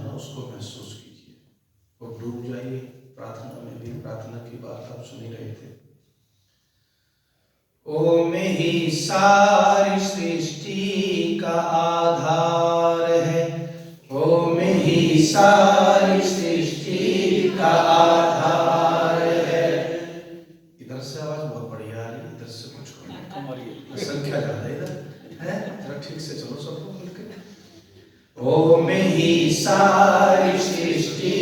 है उसको महसूस कीजिए और डूब जाइए प्रार्थना में भी। प्रार्थना की बात आप सुन ही रहे थे। ओम ही सारी सृष्टि का आधार है, ओम ही सारी सृष्टि का आधार है। इधर से आवाज बहुत बढ़िया आ रही है, इधर से कुछ कम आ रही है, संख्या ज्यादा है इधर है, जरा ठीक से चलो सबको मिलकर। ओम ही सारी सृष्टि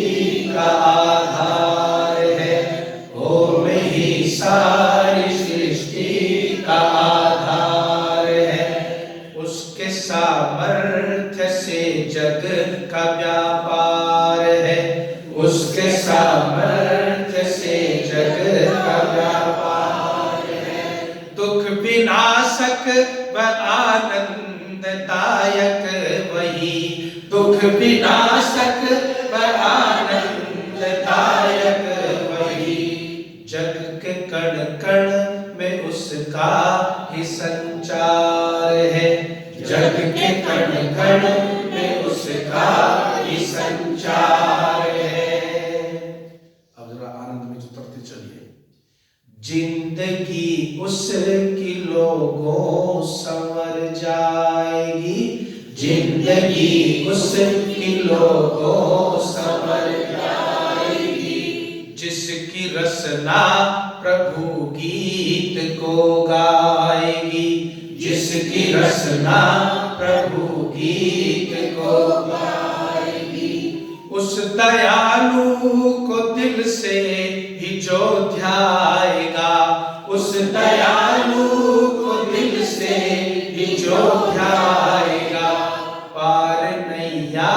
का आधार है, ओम ही सारी सृष्टि का आधार है। उसके सामर्थ्य से जग का व्यापार है, उसके सामर्थ्य से जग का व्यापार है। दुख विनाशक व आनंददायक वही, दुख विनाशक व आनंददायक वही। जग के कण कण में उसका ही संचार है, जग के कण कण में उसका ही संचार है। अब जरा आनंद में उतरते चलिए। जिंदगी उसकी लोगों संवर जाएगी, जिंदगी उसकी लोगों संवर जाएगी। जिसकी रसना प्रभु गीत को गाएगी, जिसकी रसना प्रभु गीत को गाएगी। उस दयालु को दिल से ही जो ध्याएगा, उस दयालु को दिल से ही जो ध्याएगा। पार नैया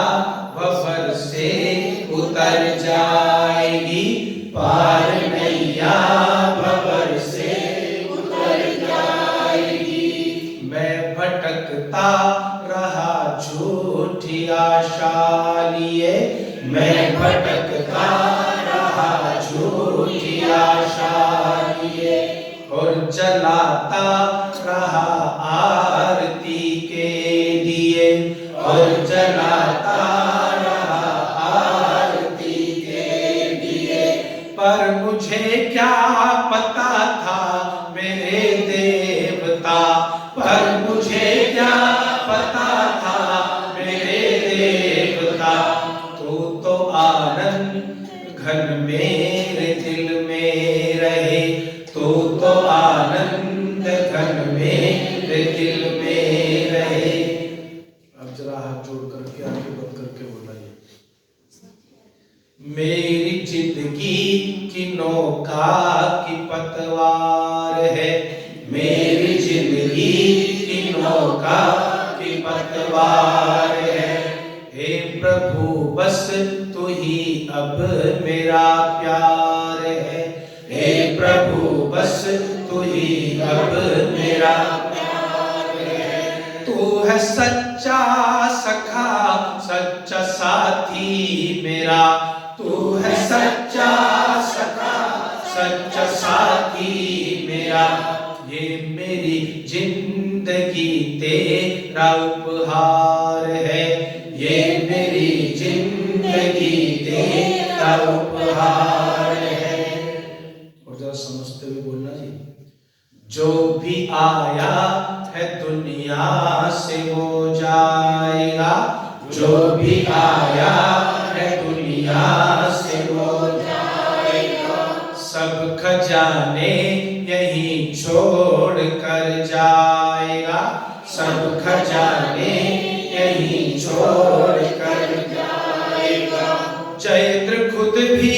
भंवर से उतर जाएगी, पार नैया भंवर से उतर जाएगी। मैं भटकता रहा झूठी आशा लिए, मैं भटकता रहा झूठी आशा लिए। और जलाता रहा आरती के दिए, और जलाता रहा आरती के दिए। पर मुझे क्या पता था मेरे देवता, पर मुझे क्या पता था मेरे देवता। तू तो आनंद घन मेरे दिल में रहे, तू तो आनंद घन मेरे दिल में रहे। अब जरा हाथ जोड़ करके आंखें बंद करके बुलाइए। मेरी जिंदगी की नौका की पतवार है, मेरी जिंदगी की नौका की पतवार है। हे प्रभु बस तू ही अब मेरा प्यार है, हे प्रभु बस तू ही अब मेरा प्यार है। तू है सच्चा सखा, सच्चा साथी मेरा, तू है सच्चा सखा, सच्चा साथी मेरा। ये मेरी जिंदगी तेरा उपहार है, ये मेरी जिंदगी तेरा उपहार है। और जरा समझते हुए बोलना जी। जो भी आया है दुनिया से वो जाएगा, जो भी आया है दुनिया से वो जाएगा। सब खजाने यहीं छोड़ कर जाएगा, सब खजाने यहीं छोड़ कर जाएगा। चैत्र खुद भी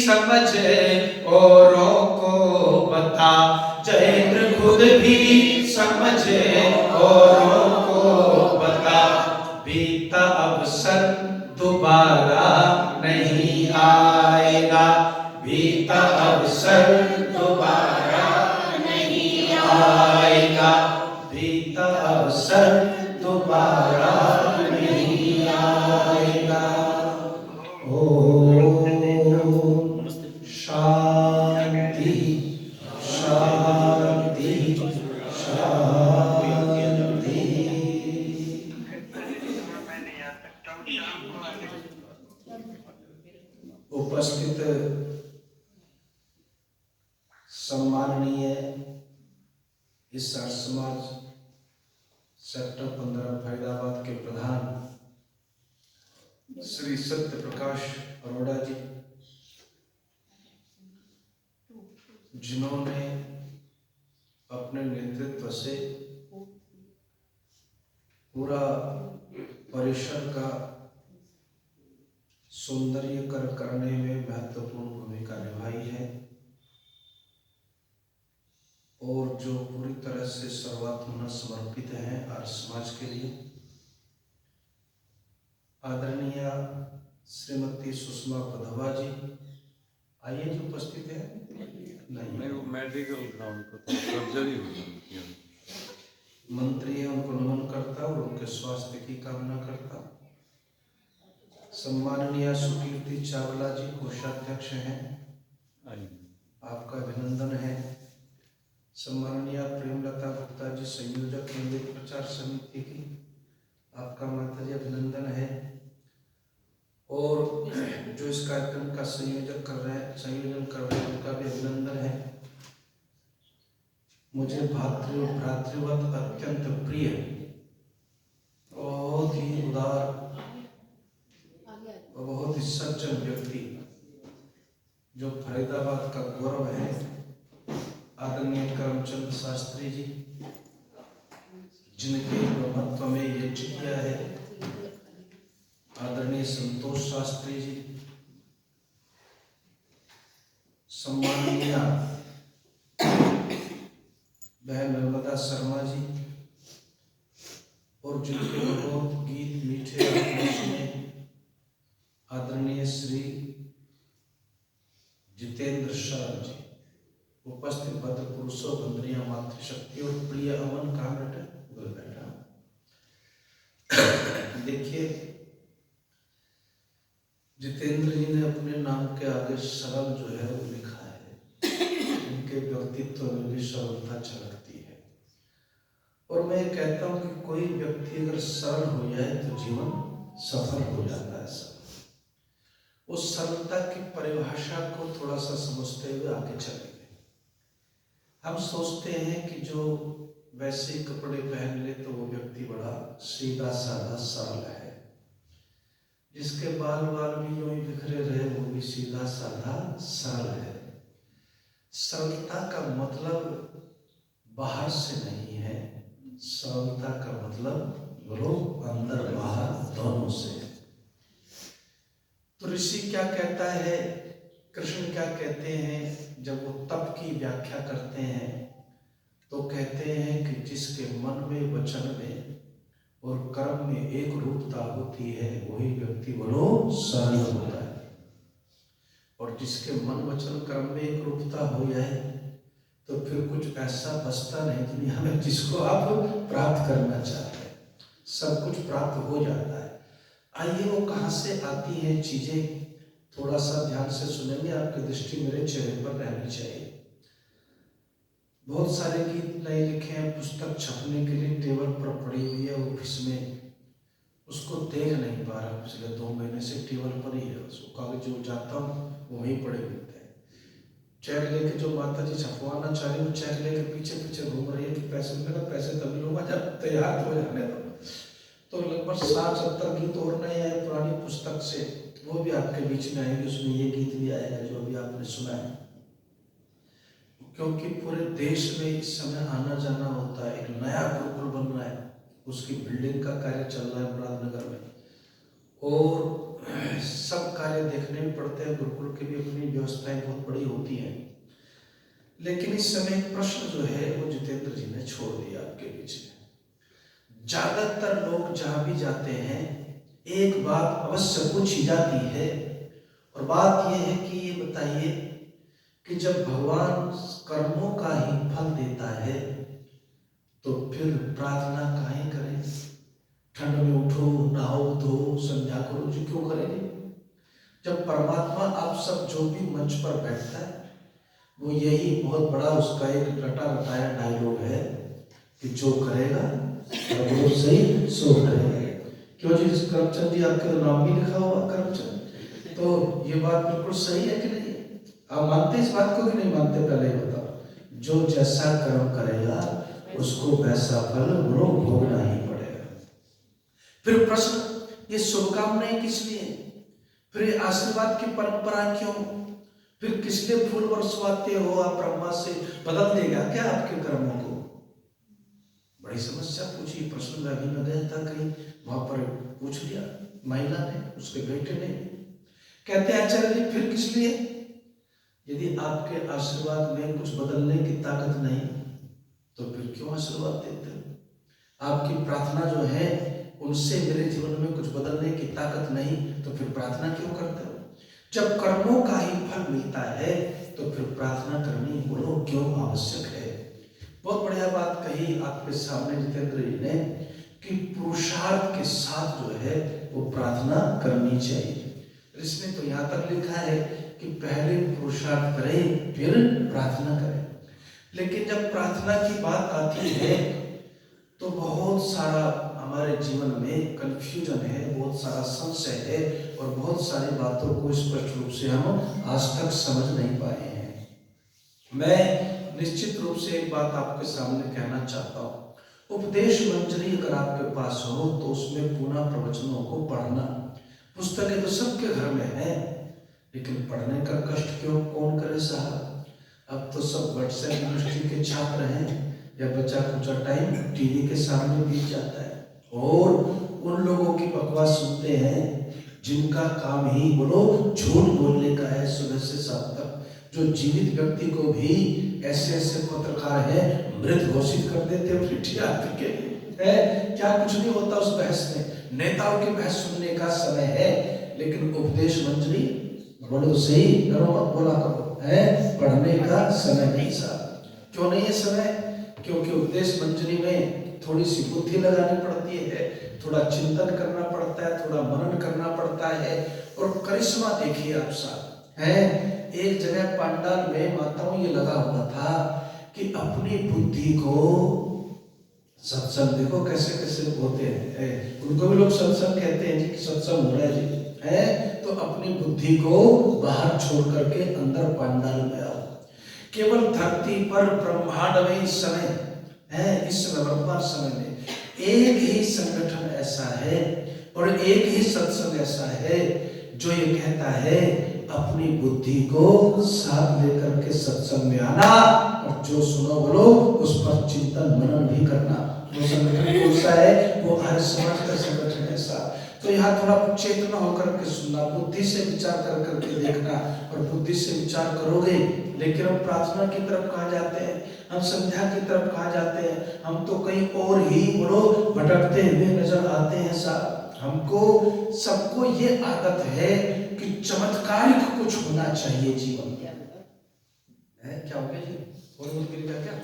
समझ औरों को बता, चैत्र खुद भी समझ औरों को बता। बीता अवसर दोबारा नहीं आएगा, बीता अवसर दोबारा नहीं आएगा, बीता अवसर दोबारा नहीं आएगा। ओम शांति शांति शांति। इस आर्य समाज सेक्टर 15 फरीदाबाद के प्रधान श्री सत्य प्रकाश अरोड़ा जी, जिन्होंने अपने नेतृत्व से पूरा परिसर का सौंदर्यीकरण करने में महत्वपूर्ण भूमिका निभाई है और जो पूरी तरह से सर्वात्मना समर्पित हैं आर्य समाज के लिए। आदरणीय श्रीमती सुषमा पदवा जी, आइए जो उपस्थित है। नहीं, वो मेडिकल ग्राउंड पर था, सर्जरी हुई उनकी। मंत्री है, उनको नमन करता और उनके स्वास्थ्य की कामना करता। सम्माननीय सुकीर्ति चावला जी कोषाध्यक्ष हैं, आपका अभिनंदन है। सम्माननीय प्रेमलता गुप्ता जी संयोजक केंद्रीय प्रचार समिति की, आपका माता जी अभिनंदन है। और जो इस कार्यक्रम का संयोजन कर रहे हैं उनका भी अभिनंदन है। मुझे भ्रातृवत अत्यंत प्रिय, बहुत ही उदार और बहुत ही सज्जन व्यक्ति जो फरीदाबाद का गौरव है, आदरणीय करमचंद शास्त्री जी, जिनके प्रभुत्व में यज्ञ किया है। आदरणीय संतोष शास्त्री जी, सम्माननीय बहन नर्मदा शर्मा जी, और जिनके बहुत गीत मीठे सुने आदरणीय श्री जितेंद्र शरण जी, उपस्थित भद्र पुरुषों, बंदरिया मातृशक्ति और प्रिय अमन कहाँ बैठा? देखिए, जितेंद्र जी ने अपने नाम के आगे सरल जो है वो लिखा है। उनके व्यक्तित्व में भी सरलता झलकती है। और मैं कहता हूं कि कोई व्यक्ति अगर सरल हो जाए तो जीवन सफल हो जाता है। सब उस सरलता की परिभाषा को थोड़ा सा समझते हुए आगे चलेंगे। हम सोचते हैं कि जो वैसे कपड़े पहन ले तो वो व्यक्ति बड़ा सीधा साधा सरल है, जिसके बाल भी यूं ही बिखरे रहे वो भी सीधा साधा सरल है। सरलता का मतलब बाहर से नहीं है, सरलता का मतलब बोलो अंदर बाहर दोनों से। तो ऋषि क्या कहता है, कृष्ण क्या कहते हैं जब वो तप की व्याख्या करते हैं, तो कहते हैं कि जिसके मन में, वचन में और कर्म में एक रूपता होती है वही व्यक्ति बोलो सरल होता है। और जिसके मन, वचन, कर्म में एक रूपता हो जाए तो फिर कुछ ऐसा बचता नहीं दुनिया में जिसको आप प्राप्त करना चाहते हैं। सब कुछ प्राप्त हो जाता है। आइए वो कहाँ से आती हैं चीजें, थोड़ा सा ध्यान से सुनेंगे। आपकी दृष्टि मेरे चेहरे पर रहनी चाहिए। बहुत सारे गीत नए लिखे हैं, पुस्तक छपने के लिए टेबल पर पड़ी हुई है ऑफिस में, उसको देख नहीं पा रहा। पिछले 2 महीने से टेबल पर ही है, उसको कागज जो जाता हूँ वो वहीं पड़े मिलते हैं। चेक लेके जो माता जी छपवाना चाह रही, वो चेक लेके पीछे पीछे घूम रही है कि पैसे मिलेगा, पैसे तभी लूंगा जब तैयार हो जाने दो। तो लगभग 60-70 गीत और नए आए पुरानी पुस्तक से, वो भी आपके बीच में आएंगे। उसमें ये गीत भी आएगा जो अभी आपने सुना है, क्योंकि पूरे देश में इस समय आना जाना होता है। एक नया गुरुकुल बन रहा है, उसकी बिल्डिंग का कार्य चल रहा है मुरादनगर में, और सब कार्य देखने में पड़ते हैं। गुरुकुल की भी अपनी व्यवस्थाएं बहुत बड़ी होती हैं। लेकिन इस समय एक प्रश्न जो है वो जितेंद्र जी ने छोड़ दिया आपके बीच में। ज्यादातर लोग जहां भी जाते हैं एक बात अवश्य पूछी जाती है, और बात यह है कि ये बताइए कि जब भगवान कर्मों का ही फल देता है तो फिर प्रार्थना काहे करें? ठंड में उठो, नहाओ, धो, संध्या करो जी क्यों करेंगे? जब परमात्मा आप सब जो भी मंच पर बैठता है वो यही बहुत बड़ा उसका एक रटा रटाया डायलॉग है कि जो करेगा वो सही सो करेगा। क्यों जी? करमचंद जी आपके तो नाम भी लिखा हुआ करमचंद, तो ये बात बिल्कुल सही है कि नहीं? आप मानते इस बात को कि नहीं मानते? पहले बताओ। जो जैसा कर्म करेगा उसको वैसा फल बोलो भोगना ही पड़ेगा। फिर प्रश्न, ये शुभकामनाएं किस लिए? फिर ये आशीर्वाद की परंपरा क्यों? फिर किस लिए फूल बरसवाते हो आप? ब्रह्मा से बदल देगा क्या आपके कर्मों को? बड़ी समस्या पूछी। प्रश्न में अभी मैं गया था कहीं, वहां पर पूछ लिया महिला ने, उसके बेटे ने। कहते हैं आचार्य जी फिर किस लिए? यदि आपके आशीर्वाद में कुछ बदलने की ताकत नहीं तो फिर क्यों आशीर्वाद देते हो? आपकी प्रार्थना जो है उनसे मेरे जीवन में कुछ बदलने की ताकत नहीं तो फिर प्रार्थना क्यों करते हो? जब कर्मों का ही फल मिलता है तो फिर प्रार्थना करनी बोलो क्यों आवश्यक है? बहुत बढ़िया बात कही आपके सामने जितेंद्र जी ने कि पुरुषार्थ के साथ जो है वो प्रार्थना करनी चाहिए। इसमें तो यहाँ तक लिखा है कि पहले पुरुषार्थ करें फिर प्रार्थना करें। लेकिन जब प्रार्थना की बात आती है तो बहुत सारा हमारे जीवन में कंफ्यूजन है, बहुत सारा संशय है और बहुत सारी बातों को स्पष्ट रूप से हम आज तक समझ नहीं पाए हैं। मैं निश्चित रूप से एक बात आपके सामने कहना चाहता हूँ। उपदेश मंजरी अगर आपके पास हो तो उसमें पुनः प्रवचनों को पढ़ना। पुस्तकें तो सबके घर में है, लेकिन पढ़ने का कष्ट क्यों कौन करे साहब? अब तो सब व्हाट्सएप यूनिवर्सिटी के छात्र हैं या बच्चा कुछ टाइम टीवी के सामने बीत जाता है और उन लोगों की बकवास सुनते हैं जिनका काम ही बोलो झूठ बोलने का है सुबह से शाम तक। जो जीवित व्यक्ति को भी ऐसे ऐसे पत्रकार हैं मृत घोषित कर देते हैं चिट्ठियां के है। क्या कुछ नहीं होता उस बहस में। नेताओं की बहस सुनने का समय है, लेकिन उपदेश मंजरी बोलो सही करो मत बोला करो है, पढ़ने का समय नहीं साहब। क्यों नहीं है समय? क्योंकि उपदेश मंजरी में थोड़ी सी बुद्धि लगानी पड़ती है, थोड़ा चिंतन करना पड़ता है, थोड़ा मनन करना पड़ता है। और करिश्मा देखिए आप साहब है। एक जगह पंडाल में माताओं ये लगा हुआ था कि अपनी बुद्धि को सत्संग देखो कैसे कैसे होते हैं, उनको भी लोग सत्संग कहते हैं जी कि सत्संग हो रहा है जी है। तो अपनी बुद्धि को बाहर छोड़ करके अंदर पंडाल में आओ। केवल धरती पर ब्रह्मांड में इस समय है, इस समय वर्तमान समय में एक ही संगठन ऐसा है और एक ही सत्संग ऐसा है जो ये कहता है अपनी बुद्धि को साथ लेकर के सत्संग में आना और जो सुनो बोलो उस पर चिंतन मनन भी करना। वो संगठन कौन सा है? वो आर्य समाज का संगठन ऐसा। तो यहाँ थोड़ा चेतना होकर के सुनना, बुद्धि से विचार कर करके देखना और बुद्धि से विचार करोगे। लेकिन हम प्रार्थना की तरफ कहाँ जाते हैं, हम संध्या की तरफ कहाँ जाते हैं, हम तो कहीं और ही बोलो भटकते हुए नजर आते हैं साहब। हमको सबको ये आदत है कि चमत्कारिक कुछ होना चाहिए जीवन में है। क्या हो गया जी? और गिर गया क्या है?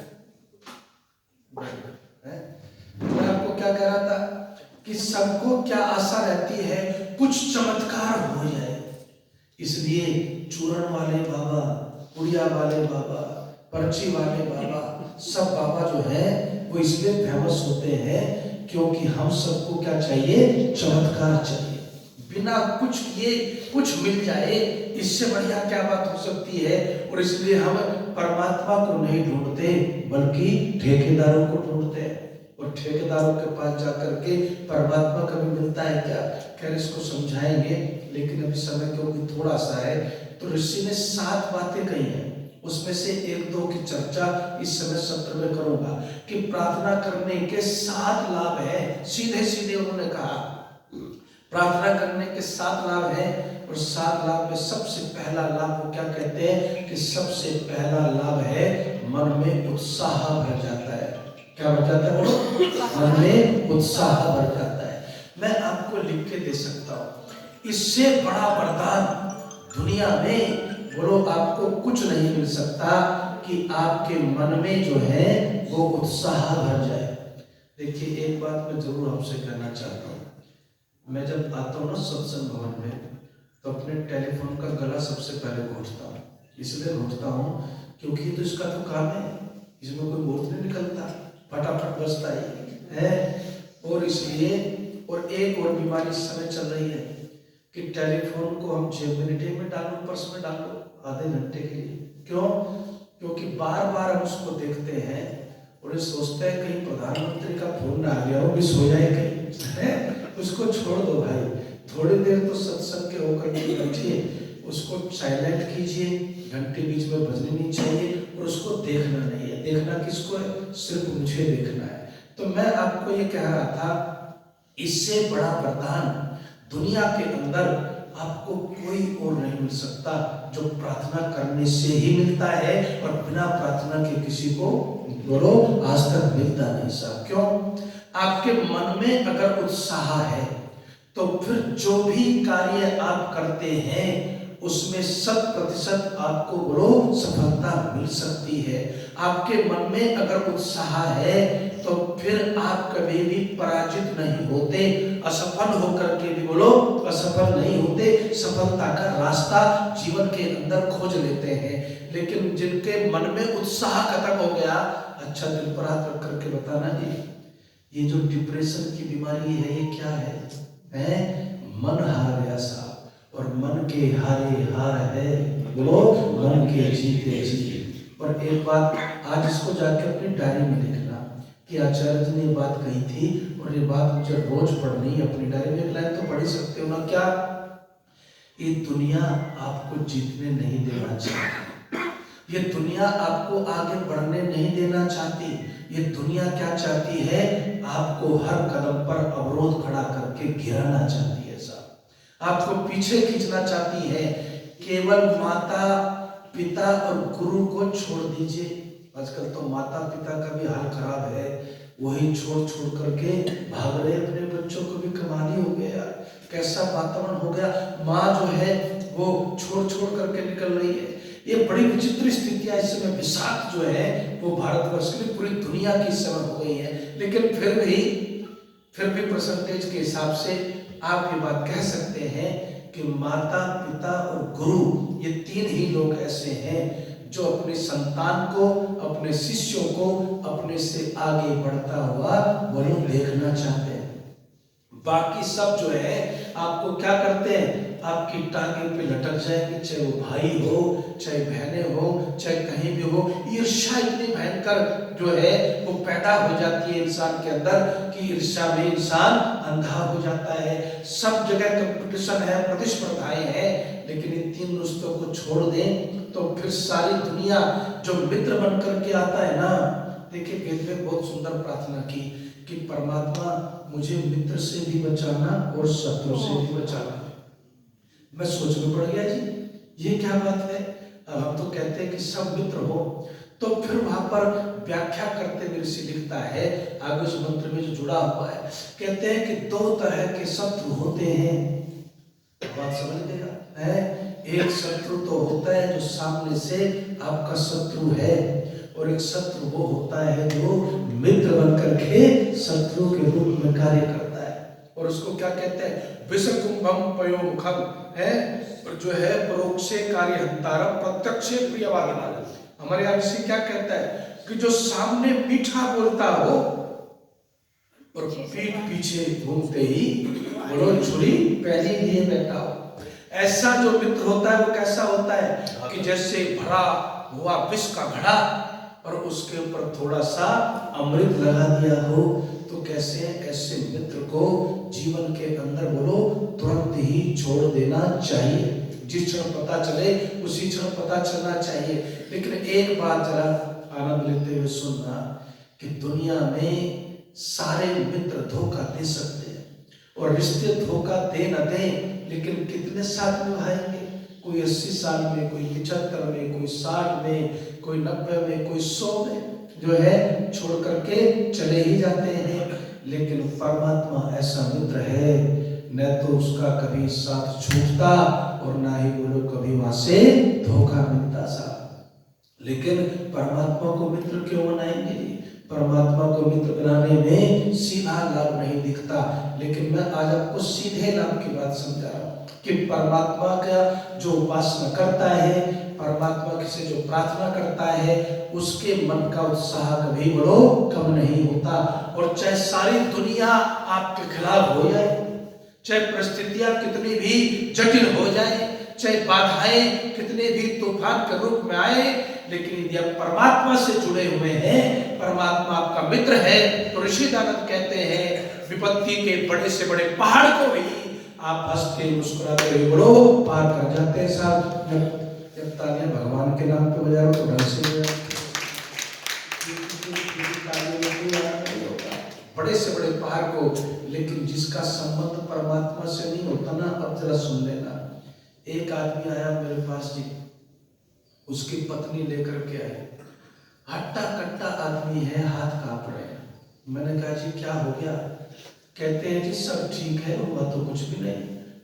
मैं आपको क्या कह रहा था कि सबको क्या आशा रहती है कुछ चमत्कार हो जाए। इसलिए चूरण वाले बाबा, पुड़िया वाले बाबा, पर्ची वाले बाबा, सब बाबा जो है वो इसलिए फेमस होते हैं क्योंकि हम सबको क्या चाहिए? चमत्कार चाहिए। बिना कुछ किए कुछ मिल जाए, इससे बढ़िया क्या बात हो सकती है? और इसलिए हम परमात्मा को नहीं ढूंढते बल्कि ठेकेदारों को ढूंढते हैं। और ठेकेदारों के पास जाकर के परमात्मा कभी मिलता है क्या? खैर इसको समझाएंगे, लेकिन अभी समय क्योंकि थोड़ा सा है तो ऋषि ने 7 बातें कही हैं, उसमें से 1-2 की चर्चा इस समय सत्र में करूंगा कि प्रार्थना करने के 7 लाभ हैं। सीधे सीधे उन्होंने कहा प्रार्थना करने के 7 लाभ हैं और 7 लाभ में सबसे पहला लाभ वो क्या कहते हैं कि सबसे पहला लाभ है मन में उत्साह भर जाता है। क्या भर जाता है बोलो? मन में उत्साह भर जाता है। मैं आपको लिख के दे सकता हूँ, इससे बड़ा वरदान दुनिया में बोलो आपको कुछ नहीं मिल सकता कि आपके मन में जो है वो उत्साह भर जाए। देखिए एक बात मैं जरूर आपसे कहना चाहता हूँ, मैं जब आता हूँ ना सत्संग भवन में तो अपने टेलीफोन का गला सबसे पहले घोंटता हूँ। इसलिए घोंटता हूँ क्योंकि तो इसका तो काम है, इसमें कोई बोझ नहीं निकलता, फटाफट बजता है। और इसलिए और एक और बीमारी इस समय चल रही है कि टेलीफोन को हम 6 मिनट में डालो, पर्स में डालो आधे घंटे के लिए। क्यों? क्योंकि बार बार हम उसको देखते हैं और थोड़े सोचते हैं कहीं प्रधानमंत्री का फोन ना आ गया हो, मिस हो जाए कहीं, है? उसको छोड़ दो भाई, थोड़ी देर तो सत्संग के होकर के बैठिए, उसको साइलेंट कीजिए, घंटे बीच में बजनी नहीं चाहिए, और उसको देखना नहीं है। देखना किसको है? सिर्फ मुझे देखना है। तो मैं आपको ये कह रहा था, इससे बड़ा वरदान दुनिया के अंदर आपको कोई और नहीं मिल सकता, जो प्रार्थना करने से ही मिलता है, और बिना प्रार्थना के किसी को बोलो आज तक मिलता नहीं। साहब क्यों? आपके मन में अगर उत्साह है तो फिर जो भी कार्य आप करते हैं उसमें 100% आपको बोलो सफलता मिल सकती है। आपके मन में अगर उत्साह है तो फिर आप कभी भी पराजित नहीं होते, असफल होकर के भी बोलो असफल नहीं होते, सफलता का रास्ता जीवन के अंदर खोज लेते हैं। लेकिन जिनके मन में उत्साह खत्म हो गया, अच्छा दिल पर हाथ रख करके बताना जी, ये जो डिप्रेशन की बीमारी है ये क्या है? मन हार गया साहब, और मन के हारे हार है, बोलो मन के जीते जीते। और एक बात आज इसको जाके अपनी डायरी में लिखना कि आचार्य जी ने ये बात कही थी, और ये बात मुझे रोज पढ़नी है। अपनी डायरी में एक लाइन तो पढ़ ही सकते हो ना। क्या? ये दुनिया आपको जीतने नहीं देना चाहती, ये दुनिया आपको आगे बढ़ने नहीं देना चाहती। ये दुनिया क्या चाहती है? आपको हर कदम पर अवरोध खड़ा करके गिराना चाहती है साहब, आपको पीछे खींचना चाहती है। केवल माता पिता और गुरु को छोड़ दीजिए। आजकल तो माता पिता का भी हाल खराब है, वही छोड़ छोड़ करके भाग रहे अपने बच्चों को। भी कमाल ही हो गया, कैसा वातावरण हो गया। माँ जो है वो छोड़ छोड़ करके निकल रही है। ये बड़ी विचित्र स्थितियां इस समय विषाक्त जो है वो भारतवर्ष की पूरी दुनिया की समय हो गई है। लेकिन फिर भी परसेंटेज के हिसाब से आप ये बात कह सकते हैं कि माता पिता और गुरु ये तीन ही लोग ऐसे हैं जो अपने संतान को, अपने शिष्यों को अपने से आगे बढ़ता हुआ वही देखना चाहते हैं। बाकी सब जो है आपको क्या करते हैं? आपकी टांगे पे लटक जाएंगे, चाहे वो भाई हो, चाहे बहनें हो, चाहे कहीं भी हो। ईर्ष्या इतनी भयंकर जो है वो पैदा हो जाती है इंसान के अंदर कि ईर्ष्या में इंसान अंधा हो जाता है। सब जगह कंपटीशन है, प्रतिस्पर्धाएं हैं, लेकिन इन तीन रिश्तों को छोड़ दें तो फिर सारी दुनिया जो मित्र बन करके आता है ना। देखिए वेद में बहुत सुंदर प्रार्थना की कि परमात्मा मुझे मित्र से भी बचाना और शत्रु से भी बचाना। मैं सोच में पड़ गया जी, ये क्या बात है? अब हम तो कहते हैं कि सब मित्र हो, तो फिर वहां पर व्याख्या करते हुए ऋषि लिखता है आगे उस मंत्र में जो जुड़ा हुआ है, कहते हैं कि दो तरह के शत्रु होते हैं। बात समझ लेगा है? एक शत्रु तो होता है जो सामने से आपका शत्रु है, और एक शत्रु वो होता है जो मित्र बनकर के शत्रु के रूप में कार्य करता है। और उसको क्या कहते हैं? विषकुंभम पयोमुखम है, जो है परोक्षे कार्य हंतारम प्रत्यक्षे प्रियवादिना। हमारे यहाँ ऋषि क्या कहता है कि जो सामने मीठा बोलता हो और पीठ पीछे घूमते ही बड़ो छुरी पहले लिए बैठा हो। ऐसा जो मित्र होता है वो कैसा होता है कि जैसे भरा हुआ विष का घड़ा और उसके ऊपर थोड़ा सा अमृत लगा दिया हो, तो कैसे ऐसे मित्र को जीवन के अंदर बोलो तुरंत ही छोड़ देना चाहिए। जिस क्षण पता चले उसी क्षण पता चलना चाहिए। लेकिन एक बात जरा आनंद लेते हुए सुनना कि दुनिया में सारे मित्र धोखा दे सकते हैं, और रिश्ते धोखा दे न दें, लेकिन कितने साथ निभाएंगे? कोई 80 साल में, कोई 75 में, कोई 60 में, कोई 90 में, कोई 100 में जो है छोड़ करके चले ही जाते हैं। लेकिन परमात्मा ऐसा मित्र है, न तो उसका कभी साथ छूटता और ना ही वो लोग कभी वहां से धोखा मिलता सा। लेकिन परमात्मा को मित्र क्यों बनाएंगे? परमात्मा को मित्र बनाने में सीधा लाभ नहीं दिखता, लेकिन मैं आज आपको सीधे लाभ की बात समझा रहा हूं कि परमात्मा का जो उपासना करता है, परमात्मा से जो प्रार्थना करता है, उसके मन का उत्साह कभी बोलो कम नहीं होता। और चाहे सारी दुनिया आपके खिलाफ हो जाए, चाहे परिस्थितियां कितनी भी जटिल हो जाए, चाहे बाधाएं कितने भी तूफान के रूप में आए, लेकिन यदि आप परमात्मा से जुड़े हुए हैं, परमात्मा मित्र है। तो ऋषि दानव कहते हैं विपत्ति के बड़े से बड़े पहाड़ को भी आप हंस के मुस्कुराते हुए बोलो पार कर जाते हैं साहब। जब तालियां भगवान के नाम पे बजा रहे हो तो ढंग से बड़े से बड़े पहाड़ को, लेकिन जिसका संबंध परमात्मा से नहीं होता ना, अब जरा सुन लेना। एक आदमी आया मेरे पास जी, उसकी पत्नी लेकर के आए, हट्टा कट्टा आदमी है, हाथ कांप रहे हैं। मैंने कहा जी क्या हो गया? कहते हैं जी सब ठीक है, हुआ तो कुछ भी नहीं।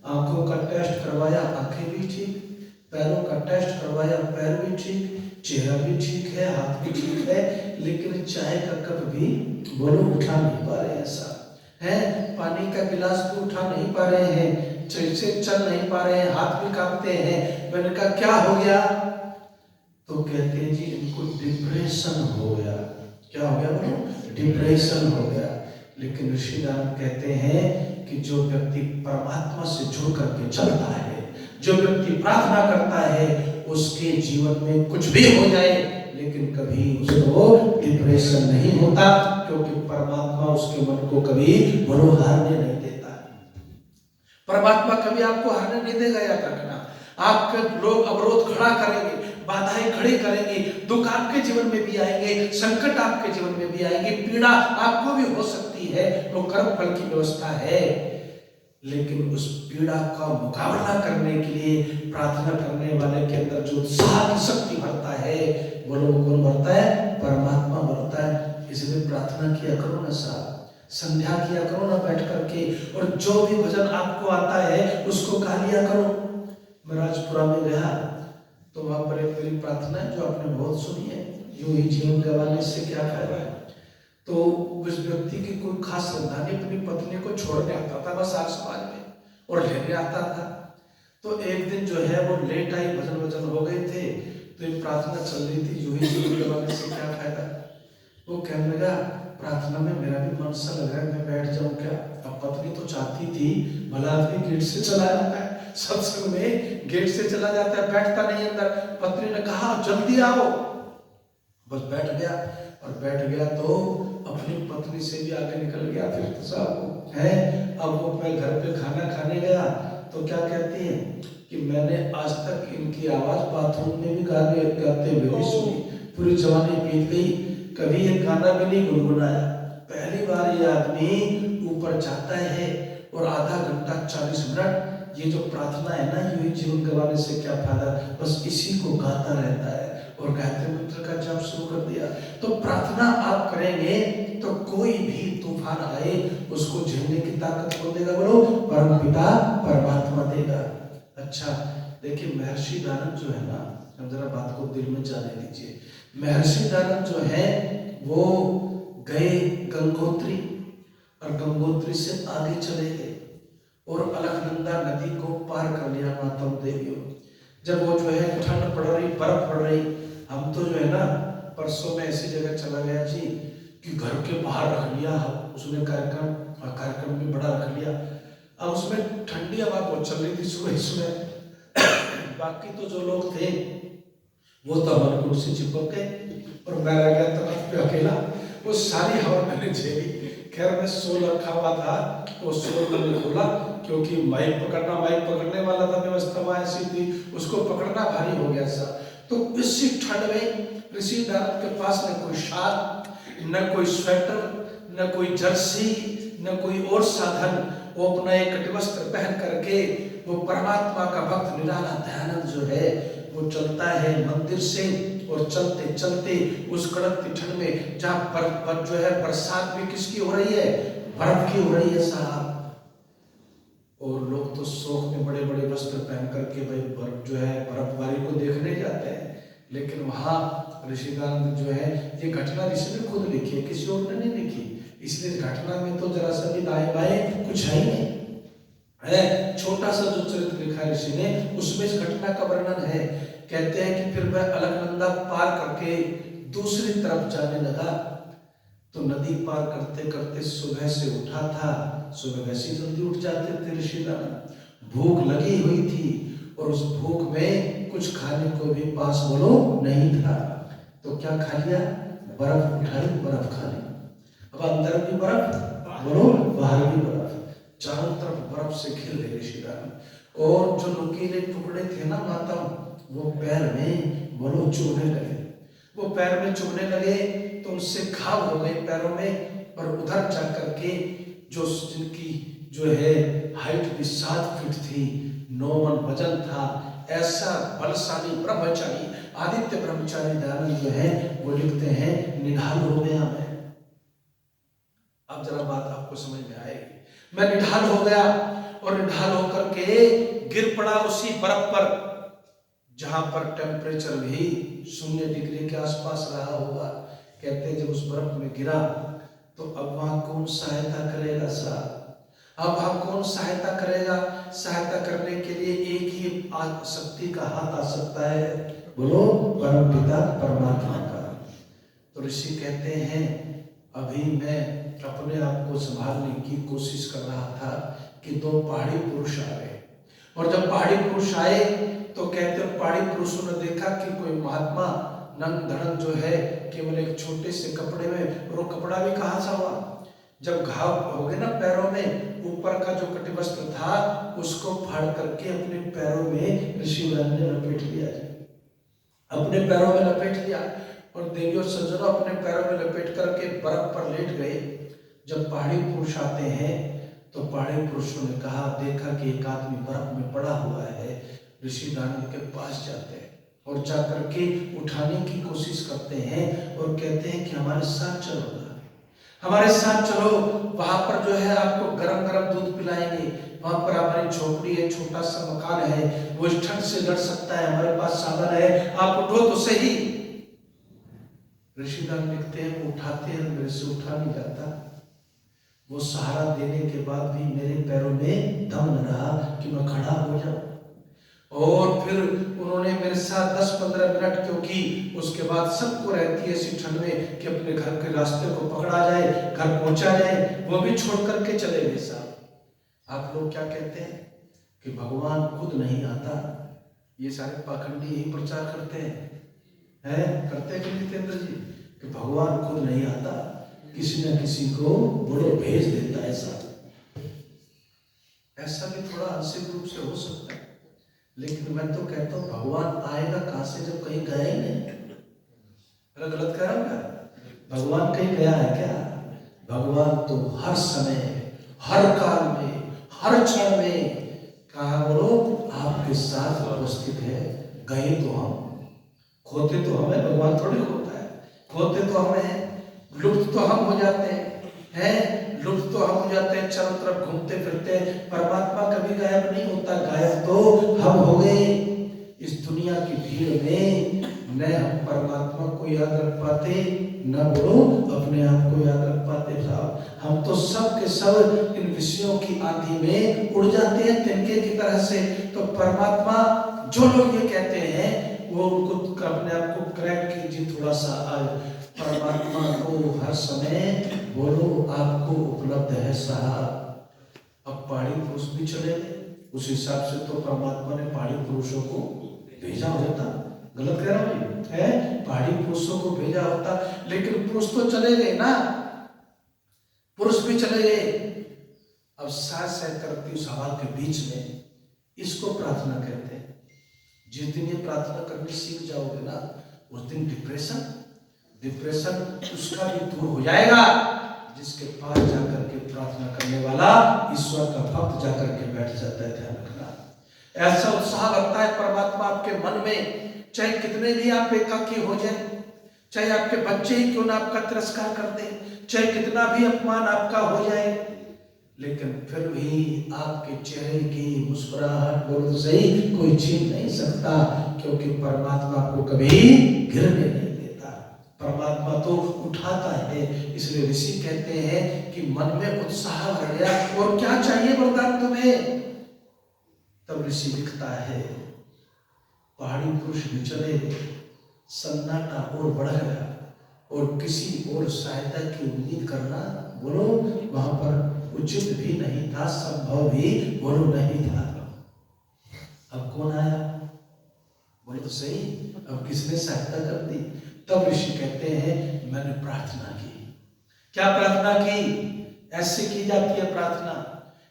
आंखों का टेस्ट करवाया, आंखें भी ठीक, पैरों का टेस्ट करवाया, पैर भी ठीक, चेहरा भी ठीक है, हाथ भी ठीक है, लेकिन चाय का कप भी बोलो उठा नहीं पा रहे हैं साहब, है पानी का गिलास भी उठा नहीं पा रहे हैं, से चल नहीं पा रहे हैं, हाथ भी कांपते हैं। मैंने कहा क्या हो गया? तो कहते हैं जी इनको डिप्रेशन हो गया। क्या हो गया बोलो? डिप्रेशन हो गया। लेकिन ऋषिदान कहते हैं कि जो व्यक्ति परमात्मा से जुड़ करके चलता है, जो व्यक्ति प्रार्थना करता है, उसके जीवन में कुछ भी हो जाए लेकिन कभी उसको डिप्रेशन नहीं होता, क्योंकि परमात्मा उसके मन को कभी बोलो हारने नहीं देता। परमात्मा कभी आपको हारने नहीं देगा। याद रखना, आपके लोग अवरोध खड़ा करेंगे, बाधाएं खड़ी करेंगे, दुख आपके जीवन में भी आएंगे, संकट आपके जीवन में भी आएंगे, पीड़ा आपको भी हो सकती है, तो कर्म फल की व्यवस्था है। लेकिन उस पीड़ा का मुकाबला करने के लिए प्रार्थना करने वाले के अंदर जो उत्साह की शक्ति भरता है, बोलो कौन भरता है? परमात्मा भरता है। इसलिए प्रार्थना किया करो ना साहब, संध्या किया करो ना बैठ करके, और जो भी भजन आपको आता है उसको गा लिया करो। मैं राजपुरा में गया तो वहां पर एक मेरी प्रार्थना जो आपने बहुत सुनी है, यूं ही जीवन गंवाने से क्या फायदा है। तो उस व्यक्ति की कोई खास श्रद्धा नहीं, अपनी पत्नी को छोड़ने आता था बस आज समाज में और लेने आता था। तो एक दिन जो है वो लेट आई, भजन हो गए थे, तो ये प्रार्थना चल रही थी, यूं ही जीवन गंवाने से क्या फायदा। वो कहने लगा प्रार्थना में मेरा भी मन सा लग रहा है, मैं बैठ जाऊं क्या? अब पत्नी तो चाहती थी, भला आदमी गेट से चला जाता है, सत्संग में गेट से चला जाता है, बैठता नहीं अंदर। पत्नी ने कहा जल्दी आओ, बस बैठ गया, और बैठ गया तो अपनी पत्नी से भी आगे निकल गया। फिर तो साहब है, अब वो मैं घर पे खाना खाने गया तो क्या कहती है कि मैंने आज तक इनकी आवाज बाथरूम में भी गाने गाते हुए भी सुनी, पूरी जवानी बीत गई, कभी एक गाना भी नहीं गुनगुनाया। पहली बार ये आदमी ऊपर जाता है और आधा घंटा 40 मिनट ये जो प्रार्थना है ना, यूं ही जीवन गंवाने से क्या फायदा, बस इसी को गाता रहता है और गायत्री मंत्र का जाप शुरू कर दिया। तो प्रार्थना आप करेंगे तो कोई भी तूफान आए उसको झेलने की ताकत कौन देगा बोलो? परम पिता परमात्मा देगा। अच्छा देखिए, महर्षि दानव जो है ना, हम जरा बात को दिल में जाने दीजिए। महर्षि दानव जो है वो गए गंगोत्री, और गंगोत्री से आगे चले गए और अलकनंदा नदी को पार कर लिया। माताओं देवियों, जब वो जो है ठंड पड़ रही, बर्फ पड़ रही, हम तो जो है ना परसों में ऐसी जगह चला गया जी कि घर के बाहर रख लिया उसने कार्यक्रम भी बड़ा रख लिया। अब उसमें ठंडी हवा बहुत चल रही थी सुबह सुबह बाकी तो जो लोग थे वो तो हमारे कुर्सी चिपक गए और मैं रह गया तरफ पे अकेला। वो सारी हवा मैंने झेली। खैर मैं सोल रखा हुआ था, वो सोल मैंने खोला, क्योंकि माइक पकड़ने वाला था, व्यवस्था ऐसी थी, उसको पकड़ना भारी हो गया सा। तो इसी ठंड में ऋषि दानव के पास न कोई शाल, न कोई स्वेटर, न कोई जर्सी, न कोई और साधन। वो अपना एक कटिवस्त्र पहन करके वो परमात्मा का भक्त निराला दयानंद जो है वो चलता है मंदिर से, और चलते चलते उस कड़कती ठंड में जहाँ पर जो है बरसात भी किसकी हो रही है? बर्फ की हो रही है साहब। और लोग तो शौक में बड़े बड़े वस्त्र पहन करके भाई बर्फ जो है बर्फबारी को देखने जाते हैं, लेकिन वहाँ ऋषिदानंद जो है, ये घटना ऋषि ने खुद लिखी है, किसी और ने नहीं लिखी। इसलिए घटना में तो जरा सा भी दाएं बाएं कुछ है ही नहीं है। छोटा सा जो चरित्र लिखा है ऋषि ने, उसमें इस घटना का वर्णन है। कहते हैं कि फिर वह अलकनंदा पार करके दूसरी तरफ जाने लगा, तो नदी पार करते करते सुबह से उठा था। सुबह वैसे जल्दी उठ जाते थे ऋषिदानंद। भूख लगी हुई थी और उस भूख में कुछ खाने को भी पास बोलो नहीं था, तो क्या खा लिया? बर्फ उठाई, बर्फ खा ली। अब अंदर भी बर्फ, बोलो बाहर भी बर्फ, चारों तरफ बर्फ से घिर ले ऋषिदान। और जो नुकीले टुकड़े थे ना माता, वो पैर में बोलो चुभने लगे, वो पैर में चुभने लगे तो उनसे घाव हो गए पैरों में। और उधर जाकर के जो जिनकी जो है हाइट भी 7 फीट थी, 9 मन वजन था, ऐसा बलशाली ब्रह्मचारी आदित्य ब्रह्मचारी दयानंद जो है वो लिखते हैं निढाल हो गया मैं। अब जरा बात आपको समझ में आएगी। मैं निढाल हो गया और निढाल होकर के गिर पड़ा उसी बर्फ पर जहां पर टेम्परेचर भी 0 डिग्री के आसपास रहा होगा। कहते हैं जब उस बर्फ में गिरा तो अब वहां कौन सहायता करेगा साहब, अब वहां कौन सहायता करेगा। सहायता करने के लिए एक ही शक्ति का हाथ आ सकता है, बोलो परम पिता परमात्मा का। तो ऋषि कहते हैं अभी मैं अपने आप को संभालने की कोशिश कर रहा था कि 2 पहाड़ी पुरुष आ गए। और जब पहाड़ी पुरुष आए तो कहते हैं पहाड़ी पुरुषों ने देखा कि कोई महात्मा नंग धड़ंग जो है केवल एक छोटे से कपड़े में, और वो कपड़ा भी कहाँ से हुआ, जब घाव हो गए ना पैरों में, ऊपर का जो कटिवस्त्र था उसको फाड़ करके अपने पैरों में ऋषिवरन ने लपेट लिया, अपने पैरों में लपेट लिया। और देवी और सज्जनों अपने पैरों में लपेट करके बर्फ पर लेट गए। जब पहाड़ी पुरुष आते हैं तो पहाड़ी पुरुषों ने कहा, देखा कि एक आदमी बर्फ में पड़ा हुआ है। ऋषि दानव के पास जाते हैं और जाकर के उठाने की कोशिश करते हैं और कहते हैं कि हमारे साथ चलो, हमारे साथ चलो, वहां पर जो है आपको गरम गरम दूध पिलाएंगे, वहां पर हमारी झोपड़ी है, छोटा सा मकान है, वो इस ठंड से लड़ सकता है, हमारे पास साधन है, आप उठो तो सही। ऋषिदान लिखते हैं वो उठाते हैं, मेरे से उठा नहीं जाता। वो सहारा देने के बाद भी मेरे पैरों में दम न रहा कि मैं खड़ा हो जाऊं। और फिर उन्होंने मेरे साथ 10-15 मिनट, क्योंकि उसके बाद सबको रहती है ऐसी ठंड में कि अपने घर के रास्ते को पकड़ा जाए, घर पहुंचा जाए, वो भी छोड़ करके चले गए साहब। आप लोग क्या कहते हैं कि भगवान खुद नहीं आता, ये सारे पाखंडी यही प्रचार करते हैं करते हैं कि जितेंद्र जी कि भगवान खुद नहीं आता, किसी न किसी को बोलो भेज देता है साहब। ऐसा भी थोड़ा आंशिक रूप से हो सकता है, लेकिन मैं तो कहता हूं भगवान आएगा कहां से जब कहीं गया ही नहीं। अरे गलत कह रहा हूं क्या, भगवान कहीं गया है क्या? भगवान तो हर समय, हर काल में, हर क्षण में कहा बोलो आपके साथ उपस्थित है। गए तो हम, खोते तो हमें, भगवान थोड़ी खोता है, खोते तो हमें है, लुप्त तो हम हो जाते हैं, लुप्त तो हम हो जाते हैं, चारों तरफ घूमते फिरते हैं। परमात्मा कभी गायब नहीं होता, गायब तो हम हो गए। इस दुनिया की भीड़ में न हम परमात्मा को याद रख पाते, न बोलो अपने आप को याद रख पाते साहब। हम तो सब के सब इन विषयों की आंधी में उड़ जाते हैं तिनके की तरह से। तो परमात्मा, जो लोग ये कहते हैं वो उनको अपने आप को करेक्ट कीजिए थोड़ा सा। आज परमात्मा को हर समय बोलो आपको उपलब्ध है साहब। अब पहाड़ी पुरुष भी चले गए, उस हिसाब से तो परमात्मा ने पहाड़ी पुरुषों को भेजा होता। गलत कह रहा हूं है, पहाड़ी पुरुषों को भेजा होता, लेकिन पुरुष तो चले गए ना, पुरुष भी चले गए। अब साथ करती उस हवा के बीच में इसको प्रार्थना कहते हैं। जिस दिन ये प्रार्थना करनी सीख जाओगे ना, उस दिन डिप्रेशन उसका भी दूर हो जाएगा। जिसके पास जाकर के प्रार्थना करने वाला ईश्वर का भक्त जाकर के बैठ जाता है। ध्यान रखना, ऐसा उत्साह लगता है परमात्मा आपके मन में, चाहे कितने भी आप एकाकी हो जाए, चाहे आपके बच्चे ही क्यों ना आपका तिरस्कार कर दे, चाहे कितना भी अपमान आपका हो जाए, लेकिन फिर भी आपके चेहरे की मुस्कुराहट बोलो सही कोई छीन नहीं सकता, क्योंकि परमात्मा आपको कभी गिरने नहीं देता, परमात्मा तो उठाता है। इसलिए ऋषि कहते हैं कि मन में उत्साह भर गया, और क्या चाहिए वरदान तुम्हें? तब ऋषि लिखता है पहाड़ी पुरुष भी चले गए, सन्नाटा और बढ़ गया, और किसी और सहायता की उम्मीद करना बोलो वहां पर उचित भी नहीं था, संभव भी बोलो नहीं था। अब कौन आया बोलो तो सही, अब किसने सहायता कर दी? तब ऋषि कहते हैं मैंने प्रार्थना की, क्या प्रार्थना की? ऐसे की जाती है प्रार्थना।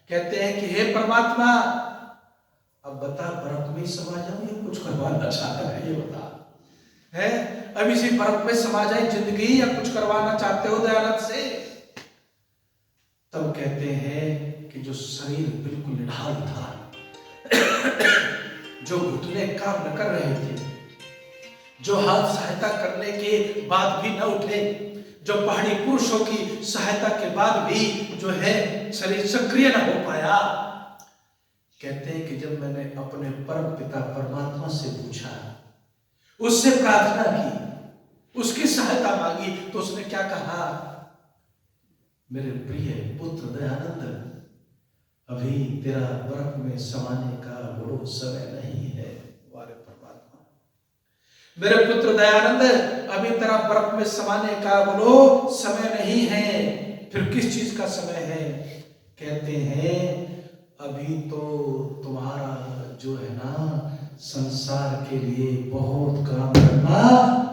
कहते हैं कि हे परमात्मा, अब बता बर्फ में समा जाऊं या कुछ करवाना चाहता है, ये बता है। अब इसी बर्फ में समा जाए जिंदगी या कुछ करवाना चाहते हो दयानंद से? तब कहते हैं कि जो शरीर बिल्कुल निढाल था, जो घुटने काम न कर रहे थे, जो हाथ सहायता करने के बाद भी न उठे, जो पहाड़ी पुरुषों की सहायता के बाद भी जो है शरीर सक्रिय न हो पाया, कहते हैं कि जब मैंने अपने परम पिता परमात्मा से पूछा, उससे प्रार्थना की, उसकी सहायता मांगी, तो उसने क्या कहा? मेरे प्रिय पुत्र दयानंद, अभी तेरा बर्फ में समाने का वो समय नहीं है। वारे परमात्मा, मेरे पुत्र दयानंद, अभी तेरा बर्फ में समाने का वो समय नहीं है। फिर किस चीज का समय है? कहते हैं अभी तो तुम्हारा जो है ना संसार के लिए बहुत काम करना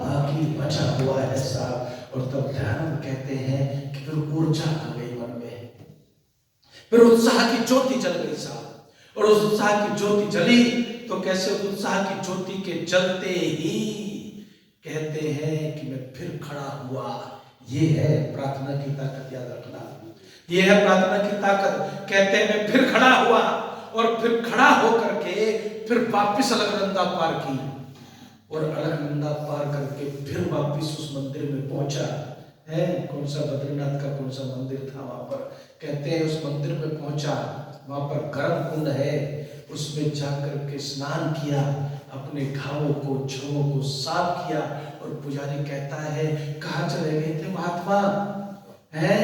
बाकी बचा हुआ है साहब। और तब दयानंद कहते हैं कि फिर ऊर्जा आ गई मन में, फिर उत्साह की ज्योति जल गई साहब। और उस उत्साह की ज्योति जली तो कैसे? उत्साह की ज्योति के जलते ही कहते हैं कि मैं फिर खड़ा हुआ। ये है प्रार्थना की ताकत, याद रखना, ये है प्रार्थना की ताकत। कहते हैं मैं फिर खड़ा हुआ, और फिर खड़ा होकर के फिर वापिस अलकनंदा पार की, और अलकनंदा पार करके फिर वापिस उस मंदिर में पहुंचा है। कौन सा? बद्रीनाथ का कौन सा मंदिर था वहां पर? कहते हैं उस मंदिर में पहुंचा, वहां पर गर्म कुंड है, उसमें जाकर के स्नान किया, अपने घावों को छवों को साफ किया। और पुजारी कहता है कहाँ चले गए थे महात्मा? है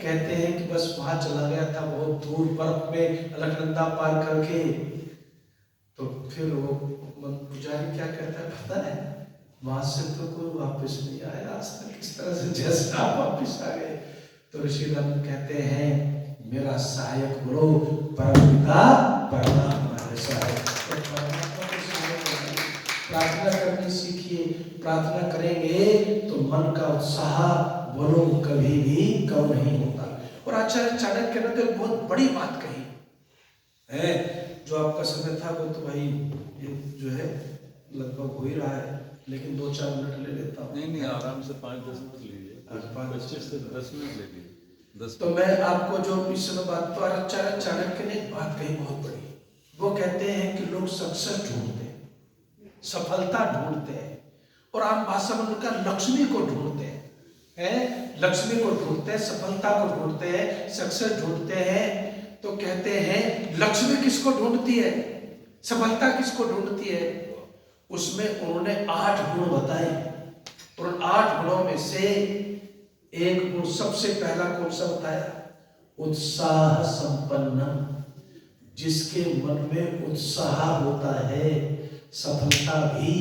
कहते हैं कि बस वहां चला गया था, बहुत दूर बर्फ में अलकनंदा पार करके। तो फिर वो पुजारी क्या कहता है पता है? वहां से तो कोई वापस नहीं आया आज तक, किस तरह से जैसे आप वापस आ गए। तो ऋषिराम कहते हैं मेरा सहायक बोलो परमपिता परमात्मा है सहायक। तो परमात्मा को सहायक बनाइए, प्रार्थना करनी सीखिए। प्रार्थना करेंगे तो मन का उत्साह बोलो कभी भी कम नहीं होता। और आचार्य चाणक्य ने तो बहुत बड़ी बात कही है। जो आपका समय था वो तो भाई ये जो है लगभग हो ही रहा है, लेकिन 2-4 मिनट ले लेता हूँ। नहीं आराम से 5-10 मिनट लीजिए, 25 से 10 मिनट ले लीजिए। तो मैं आपको जो इस समय बात, तो आचार्य चाणक्य ने एक बात कही बहुत बड़ी। वो कहते हैं कि लोग सक्सेस ढूंढते हैं, सफलता ढूंढते हैं, और आम भाषा में उनका लक्ष्मी को ढूंढते हैं, लक्ष्मी को ढूंढते हैं, सफलता को ढूंढते हैं, सक्सेस ढूंढते हैं। तो कहते हैं लक्ष्मी किसको ढूंढती है, सफलता किसको ढूंढती है? उसमें उन्होंने 8 गुण बताए, और उन 8 गुणों में से एक गुण सबसे पहला कौन सा बताया? उत्साह संपन्न। जिसके मन में उत्साह होता है, सफलता भी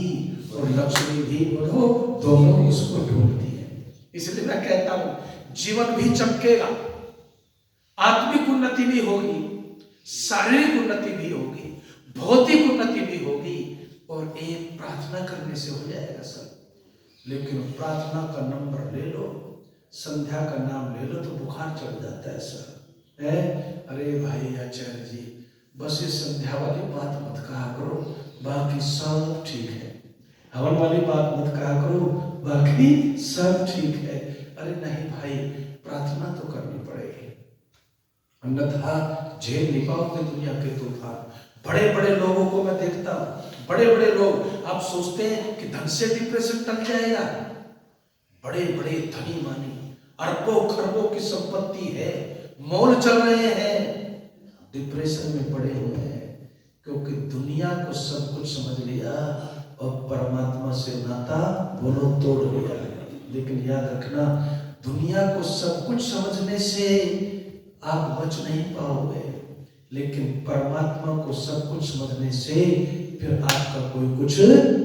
और लक्ष्मी भी वो दोनों उसको ढूंढती है। इसलिए मैं कहता हूं जीवन भी चमकेगा, आत्मिक उन्नति भी होगी, शारीरिक उन्नति भी होगी, भौतिक उन्नति भी होगी, और एक प्रार्थना करने से हो जाएगा सब। लेकिन प्रार्थना का नंबर ले लो, संध्या का नाम ले लो तो बुखार चढ़ जाता है सर है। अरे भाई आचार्य जी, बस ये संध्या वाली बात मत कहा करो, बाकी सब ठीक है। हवन वाली बात मत कहा करो, बाकी सब ठीक है। अरे नहीं भाई, प्रार्थना तो करनी पड़ेगी, अन्यथा झेल नहीं पाओगे दुनिया के तूफान। बड़े बड़े लोगों को मैं देखता हूं, बड़े बड़े लोग, आप सोचते हैं कि धन से डिप्रेशन टल जाएगा? बड़े बड़े धनी मानी, अरबों खरबों की संपत्ति है, मॉल चल रहे हैं, डिप्रेशन में पड़े हुए हैं, क्योंकि दुनिया को सब कुछ समझ लिया और परमात्मा से नाता बोलो तोड़ लिया। लेकिन याद रखना, दुनिया को सब कुछ समझने से आप बच नहीं पाओगे, लेकिन परमात्मा को सब कुछ समझने से फिर आपका कोई कुछ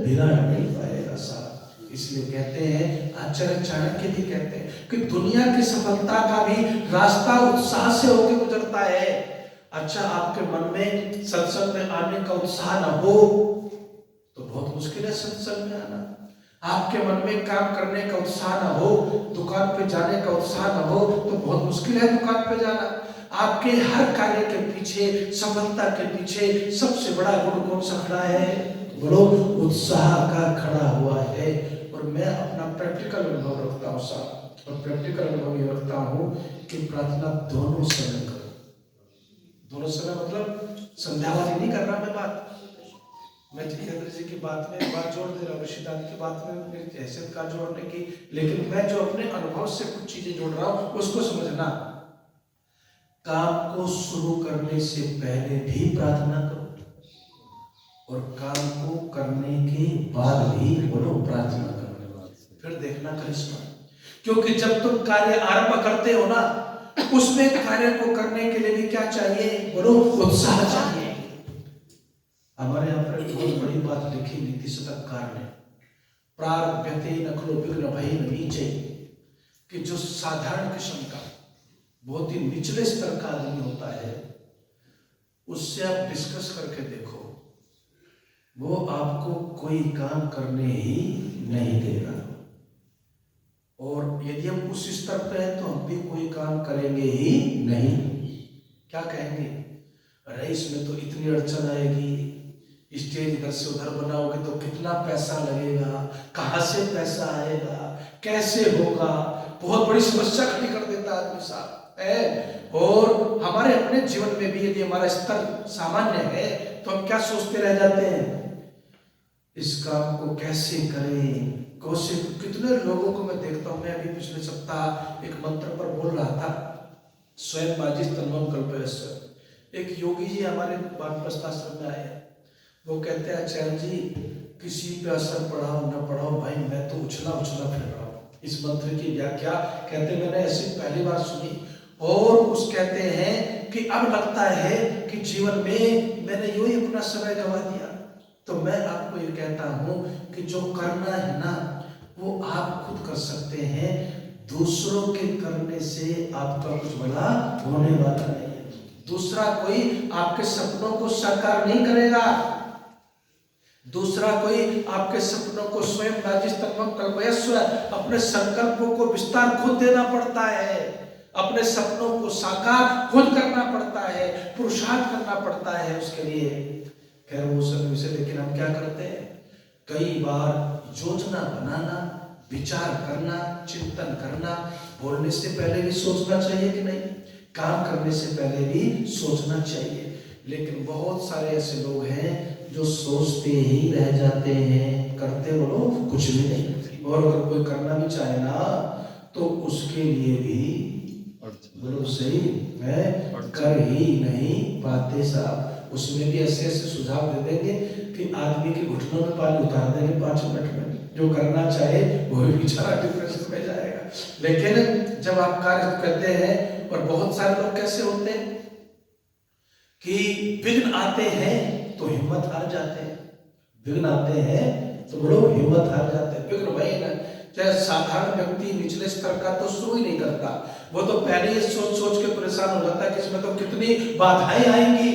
बिगाड़ नहीं पाएगा साहब। इसलिए कहते हैं, आचार्य चाणक्य भी कहते हैं कि दुनिया की सफलता का भी रास्ता उत्साह से होकर गुजरता है। अच्छा, आपके मन में सत्संग में आने का उत्साह न हो तो बहुत मुश्किल है सत्संग में आना। आपके मन में काम करने का उत्साह न हो, दुकान पे जाने का उत्साह न हो, तो बहुत मुश्किल है दुकान पे जाना। आपके हर कार्य के पीछे, सफलता के पीछे सबसे बड़ा गुण कौन सा खड़ा है? बोलो, उत्साह का खड़ा हुआ है। और मैं अपना प्रैक्टिकल अनुभव रखता हूँ साहब, और प्रैक्टिकल अनुभव ये रखता हूँ कि प्रार्थना दोनों समय करो। दोनों समय मतलब संध्यावादी नहीं कर रहा मैं बात, मैं जितेंद्र जी की बात में बात जोड़ दे रहा हूँ, ऋषिदान की बात में मेरी हैसियत का जोड़ने की, लेकिन मैं जो अपने अनुभव से कुछ चीजें जोड़ रहा हूँ उसको समझना। काम को शुरू करने से पहले भी प्रार्थना करो, और काम को करने के बाद भी बोलो प्रार्थना करो। फिर देखना करिश्मा, क्योंकि जब तुम कार्य आरंभ करते हो ना, उसमें कार्य को करने के लिए भी क्या चाहिए? बोलो, उत्साह चाहिए। हमारे यहाँ पर बहुत बड़ी बात लिखी नीति शतककार ने, प्रारभ्यते न खलु विघ्न भयेन नीचे, कि जो साधारण किस्म का बहुत ही निचले स्तर का आदमी होता है, उससे आप डिस्कस करके देखो, वो आपको कोई काम करने ही नहीं देगा। और यदि हम उस स्तर पे हैं तो हम भी कोई काम करेंगे ही नहीं। क्या कहेंगे? अरे इसमें तो इतनी अड़चन आएगी, स्टेज इधर से उधर बनाओगे तो कितना पैसा लगेगा, कहाँ से पैसा आएगा, कैसे होगा, बहुत बड़ी समस्या खड़ी कर देता आदमी साहब है। और हमारे अपने जीवन में भी यदि हमारा स्तर सामान्य है तो हम क्या सोचते रह जाते हैं, इस काम को कैसे करें, कैसे। कितने लोगों को मैं देखता हूँ, मैं अभी पिछले सप्ताह एक मंत्र पर बोल रहा था, स्वयं बाजी तन्वम कल्पयस्व। एक योगी जी हमारे वानप्रस्थ आश्रम में आए, वो कहते हैं आचार्य जी किसी पे असर पढ़ाओ न पढ़ाओ भाई, मैं तो उछला उछला फिर रहा हूँ। इस मंत्र की व्याख्या कहते मैंने ऐसी पहली बार सुनी, और उस कहते हैं कि अब लगता है कि जीवन में मैंने यूं ही अपना समय गंवा दिया। तो मैं आपको ये कहता हूँ कि जो करना है ना वो आप खुद कर सकते हैं, दूसरों के करने से आपका कुछ भला होने वाला नहीं है। दूसरा कोई आपके सपनों को साकार नहीं करेगा, दूसरा कोई आपके सपनों को स्वयं राजिस्तम्भम कल्पयस्व, अपने संकल्पों को विस्तार खुद देना पड़ता है, अपने सपनों को साकार खुद करना पड़ता है, पुरुषार्थ करना पड़ता है उसके लिए। खैर वो सब विषय, लेकिन हम क्या करते हैं, कई बार योजना बनाना, विचार करना, चिंतन करना, बोलने से पहले भी सोचना चाहिए कि नहीं, काम करने से पहले भी सोचना चाहिए। लेकिन बहुत सारे ऐसे लोग हैं जो सोचते ही रह जाते हैं, करते वो लोग कुछ भी नहीं। और अगर कोई करना भी चाहे ना तो उसके लिए भी बोलो सही है, कर ही नहीं पाते साहब। उसमें भी ऐसे ऐसे सुझाव दे देंगे कि आदमी के घुटनों में पानी उतार देंगे 5 मिनट में। जो करना चाहे वो भी बेचारा डिप्रेशन में जाएगा। लेकिन जब आप कार्य करते हैं, और बहुत सारे लोग कैसे होते हैं कि विघ्न आते हैं तो हिम्मत हार जाते हैं, विघ्न आते हैं तो बड़ो हिम्मत हार जाते हैं। विघ्न भाई ना, चाहे साधारण व्यक्ति निचले स्तर का तो शुरू ही नहीं करता, वो तो पहले ही सोच सोच के परेशान हो जाता है कि इसमें तो कितनी बाधाएं आएंगी,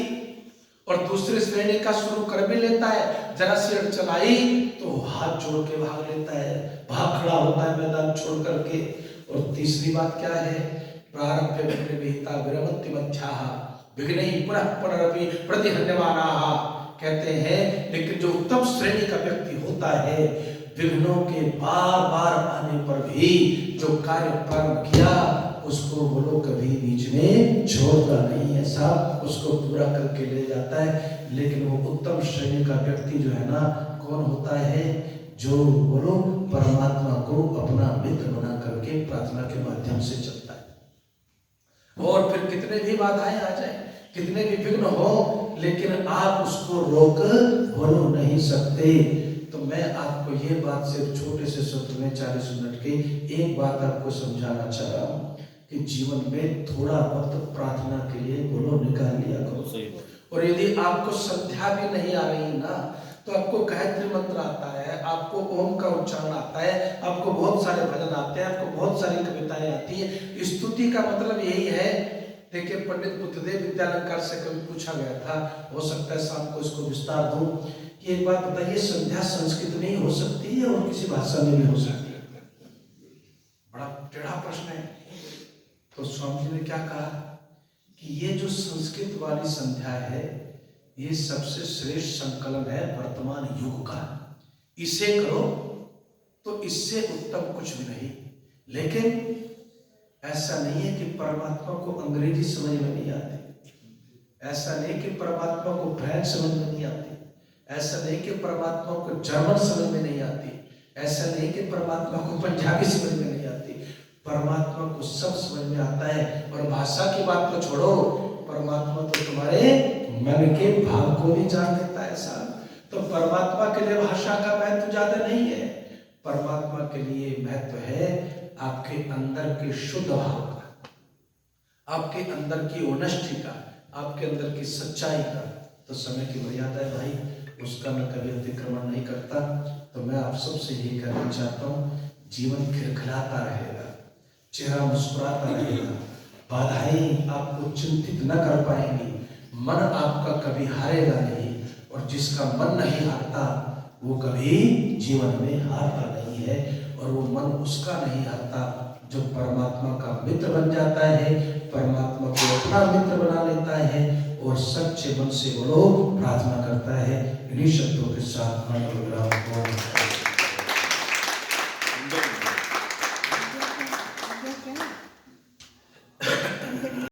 और दूसरे श्रेणी का शुरू कर भी लेता है, जरा सी अड़चन आई तो हाथ जोड़ के भाग लेता है, भाग खड़ा होता है मैदान छोड़ करके। और तीसरी बात क्या है, प्रारब्ध विघ्न विहिता विरमति मध्याः विघ्नैः पुनः पुनरपि प्रतिहन्यमानाः, कहते हैं। लेकिन जो उत्तम श्रेणी का व्यक्ति होता है, विघ्नों के बार बार आने पर भी जो कार्य प्रारंभ किया उसको बोलो कभी बीच में छोड़ता नहीं है साहब, उसको पूरा करके ले जाता है। लेकिन वो उत्तम श्रेणी का व्यक्ति जो है ना, कौन होता है, जो बोलो परमात्मा को अपना मित्र बना करके प्रार्थना के माध्यम से चलता है। और फिर कितने भी बाधाएं आ जाए, कितने भी विघ्न हो, लेकिन आप उसको रोक बोलो नहीं सकते। तो मैं आपको ये बात सिर्फ छोटे से सत्र में 40 मिनट की एक बात आपको समझाना चाह रहा हूँ कि जीवन में थोड़ा वक्त प्रार्थना के लिए बोलो निकाल लिया करो। और यदि आपको संध्या भी नहीं आ रही ना, तो आपको गायत्री मंत्र आता है, आपको ओम का उच्चारण आता है, आपको बहुत सारे भजन आते हैं, आपको बहुत सारी कविताएं आती है। स्तुति का मतलब यही है। देखिए, पंडित बुद्धदेव विद्यालंकार से कभी पूछा गया था, हो सकता है शाम को इसको विस्तार दूं, ये एक बात बताइए, संध्या संस्कृत में ही हो सकती है और किसी भाषा में भी हो सकती है? बड़ा टेढ़ा प्रश्न है। तो स्वामी जी ने क्या कहा कि ये जो संस्कृत वाली संध्या है, ये सबसे श्रेष्ठ संकलन है वर्तमान युग का। इसे करो तो इससे उत्तम कुछ भी नहीं। लेकिन ऐसा नहीं है कि परमात्मा को अंग्रेजी समझ में नहीं आती, ऐसा नहीं कि परमात्मा को फ्रेंच समझ में नहीं आती, ऐसा नहीं कि परमात्मा को जर्मन समझ में नहीं आती, ऐसा नहीं कि परमात्मा को पंजाबी समझ में नहीं आती। परमात्मा को सब समझ में आता है। और भाषा की बात तो छोड़ो, परमात्मा तो तुम्हारे मन के भाव को भी जान लेता है साहब। तो परमात्मा के लिए भाषा का महत्व ज्यादा नहीं है, परमात्मा के लिए महत्व है आपके अंदर के शुद्ध भाव का, आपके अंदर की ऑनेस्टी का, आपके अंदर की सच्चाई का। तो समय की मर्यादा है भाई, उसका मैं कभी अतिक्रमण नहीं करता। तो मैं आप सबसे यही कहना चाहता हूँ, जीवन खिलखिलाता रहेगा, चेहरा मुस्कुराता रहेगा, बाधाएं आपको चिंतित न कर पाएंगी, मन आपका कभी हारेगा नहीं। और जिसका मन नहीं हारता वो कभी जीवन में हारता नहीं है। और वो मन उसका नहीं हारता जो परमात्मा का मित्र बन जाता है, परमात्मा को अपना मित्र बना लेता है और सच्चे मन से वो लोग प्रार्थना करता है। इन्हीं शब्दों के साथ